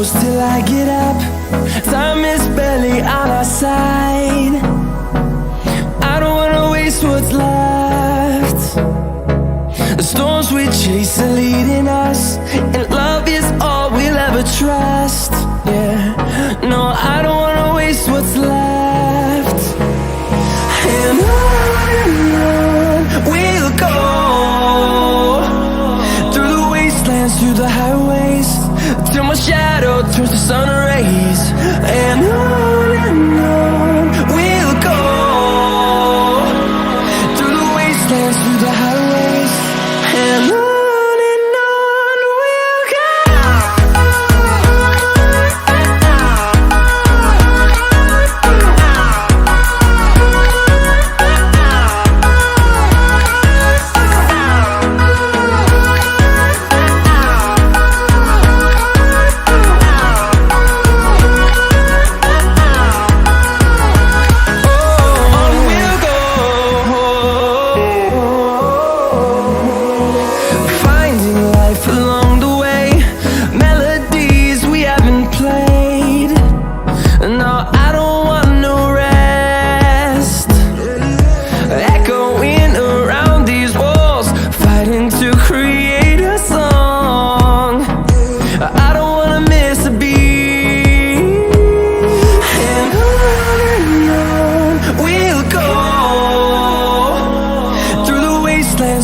close till I get up. Time is barely on our side. I don't wanna waste what's left. The storms we chase are leading us, and love is all we'll ever trust. Yeah, no, I don't wanna waste what's left. And on we'll go, through the wastelands, through the highways, till my shadow turns to sun rays. And on we'll go, through the wastelands, through the highways, and on we'll go.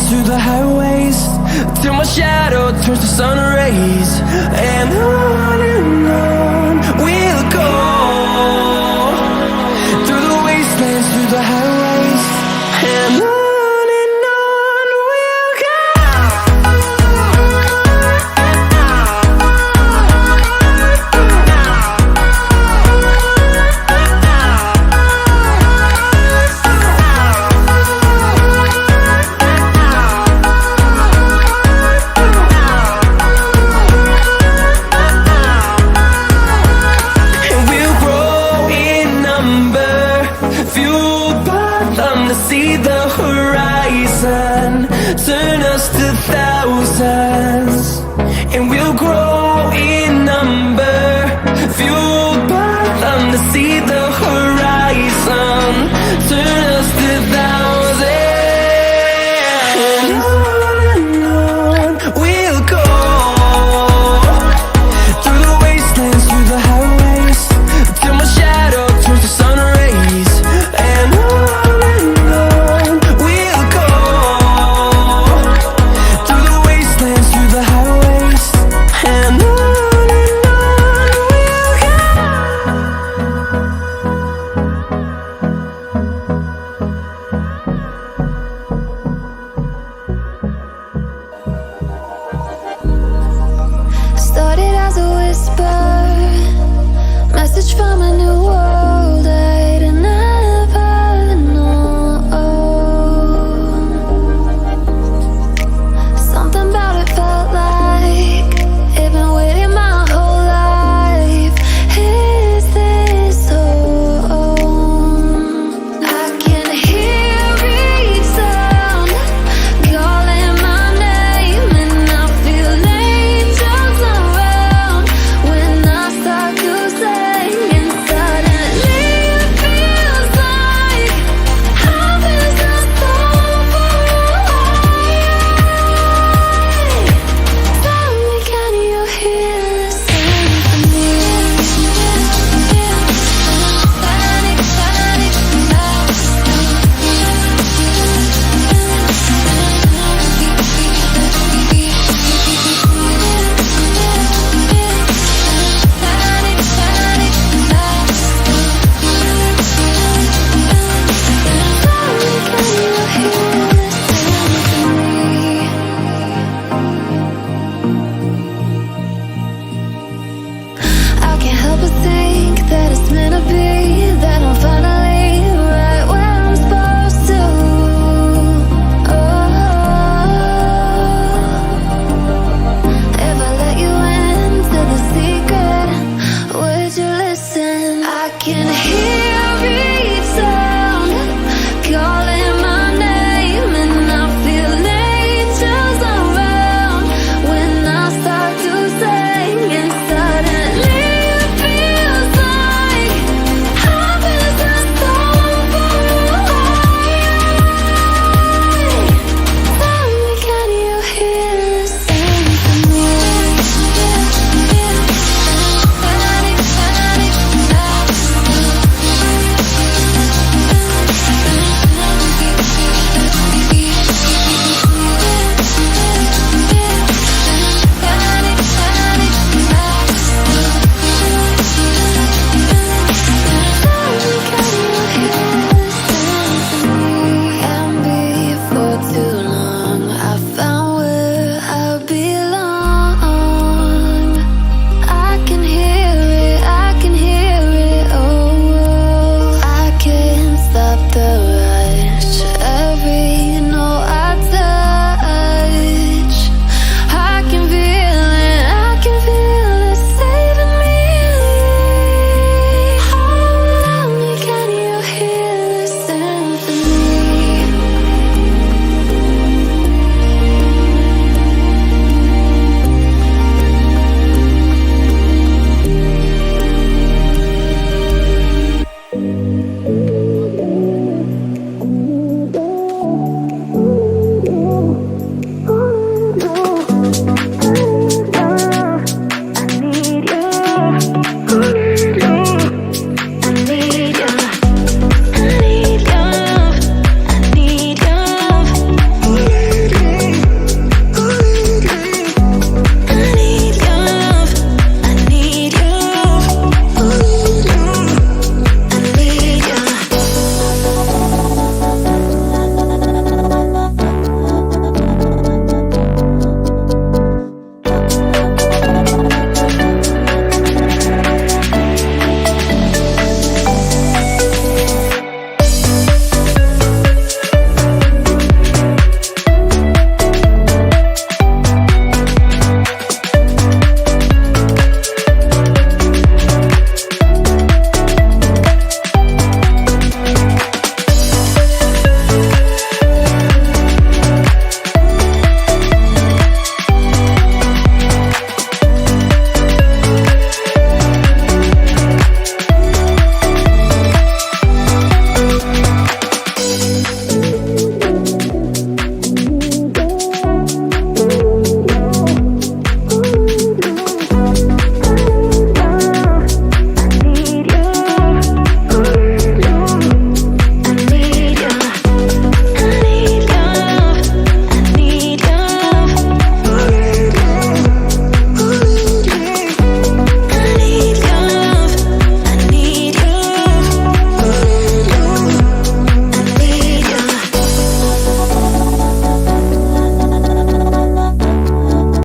Through the highways, till my shadow turns to sun rays. And on we'll go, through the wastelands, through the highways, and on we'll go. See the horizon, turn us to thousands, and we'll grow in number, fueled by them. To see the horizon, turn us to thousands, and on we'll go, through the wastelands, through the highways, till my shadow turns to sun rays. And started as a whisper, message from a new world I'd never known. Something about it felt like it'd been waiting my whole life. Is this home? I can hear each sound calling my name, and I feel angels around when I start to sing. And suddenly it feels like heaven's not far away. Tell me, can you hear the symphony? Panic, panic, I can't help but think that it's meant to be, that I'm finally